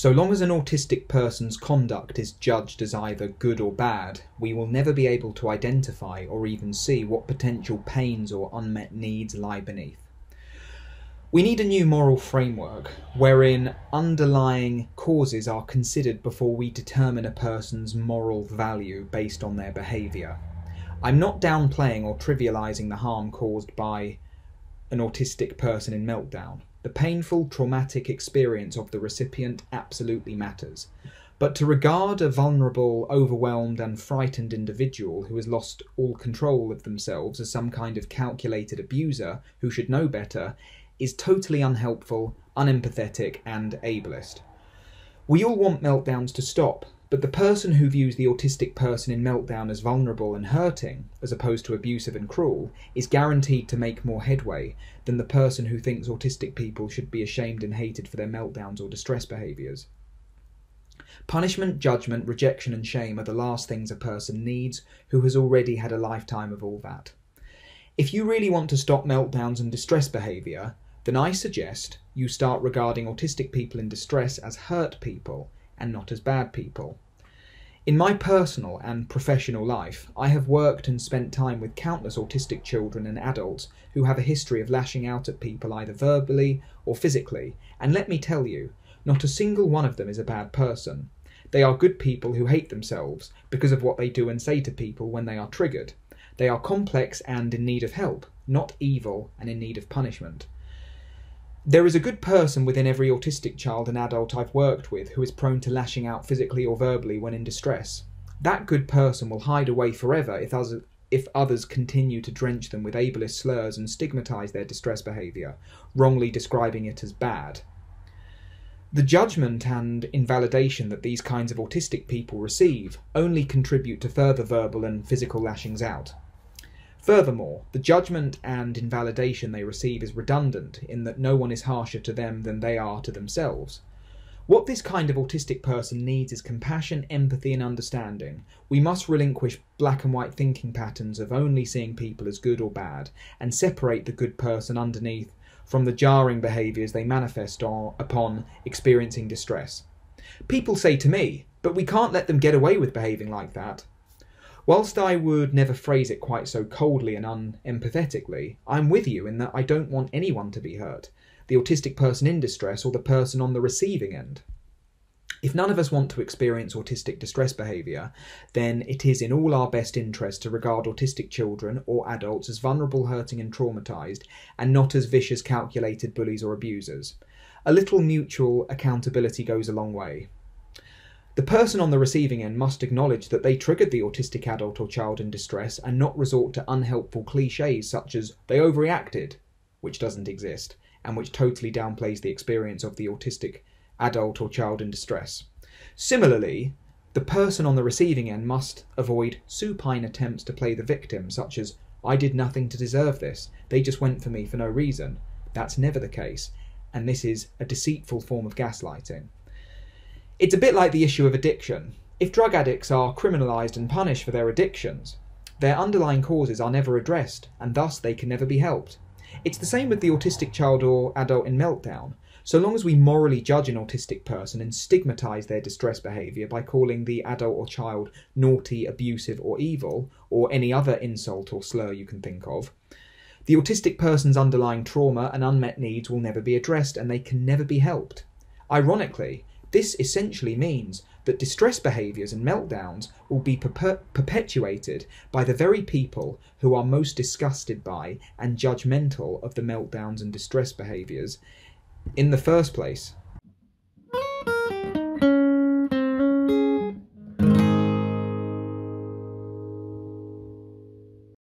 So long as an autistic person's conduct is judged as either good or bad, we will never be able to identify or even see what potential pains or unmet needs lie beneath. We need a new moral framework wherein underlying causes are considered before we determine a person's moral value based on their behaviour. I'm not downplaying or trivialising the harm caused by an autistic person in Meltdown. The painful, traumatic experience of the recipient absolutely matters. But to regard a vulnerable, overwhelmed and frightened individual who has lost all control of themselves as some kind of calculated abuser who should know better is totally unhelpful, unempathetic and ableist. We all want meltdowns to stop, but the person who views the autistic person in Meltdown as vulnerable and hurting, as opposed to abusive and cruel, is guaranteed to make more headway than the person who thinks autistic people should be ashamed and hated for their meltdowns or distress behaviours. Punishment, judgment, rejection and shame are the last things a person needs who has already had a lifetime of all that. If you really want to stop meltdowns and distress behaviour, then I suggest you start regarding autistic people in distress as hurt people and not as bad people. In my personal and professional life, I have worked and spent time with countless autistic children and adults who have a history of lashing out at people either verbally or physically, and let me tell you, not a single one of them is a bad person. They are good people who hate themselves because of what they do and say to people when they are triggered. They are complex and in need of help, not evil and in need of punishment. There is a good person within every autistic child and adult I've worked with who is prone to lashing out physically or verbally when in distress. That good person will hide away forever if others continue to drench them with ableist slurs and stigmatise their distress behaviour, wrongly describing it as bad. The judgment and invalidation that these kinds of autistic people receive only contribute to further verbal and physical lashings out. Furthermore, the judgment and invalidation they receive is redundant in that no one is harsher to them than they are to themselves. What this kind of autistic person needs is compassion, empathy and understanding. We must relinquish black and white thinking patterns of only seeing people as good or bad and separate the good person underneath from the jarring behaviours they manifest upon experiencing distress. People say to me, "But we can't let them get away with behaving like that." Whilst I would never phrase it quite so coldly and unempathetically, I'm with you in that I don't want anyone to be hurt, the autistic person in distress or the person on the receiving end. If none of us want to experience autistic distress behaviour, then it is in all our best interest to regard autistic children or adults as vulnerable, hurting and traumatised, and not as vicious, calculated bullies or abusers. A little mutual accountability goes a long way. The person on the receiving end must acknowledge that they triggered the autistic adult or child in distress and not resort to unhelpful clichés such as "they overreacted," which doesn't exist, and which totally downplays the experience of the autistic adult or child in distress. Similarly, the person on the receiving end must avoid supine attempts to play the victim, such as "I did nothing to deserve this, they just went for me for no reason." That's never the case, and this is a deceitful form of gaslighting. It's a bit like the issue of addiction. If drug addicts are criminalised and punished for their addictions, their underlying causes are never addressed, and thus they can never be helped. It's the same with the autistic child or adult in Meltdown. So long as we morally judge an autistic person and stigmatise their distress behaviour by calling the adult or child naughty, abusive or evil, or any other insult or slur you can think of, the autistic person's underlying trauma and unmet needs will never be addressed and they can never be helped. Ironically, this essentially means that distress behaviours and meltdowns will be perpetuated by the very people who are most disgusted by and judgmental of the meltdowns and distress behaviours in the first place.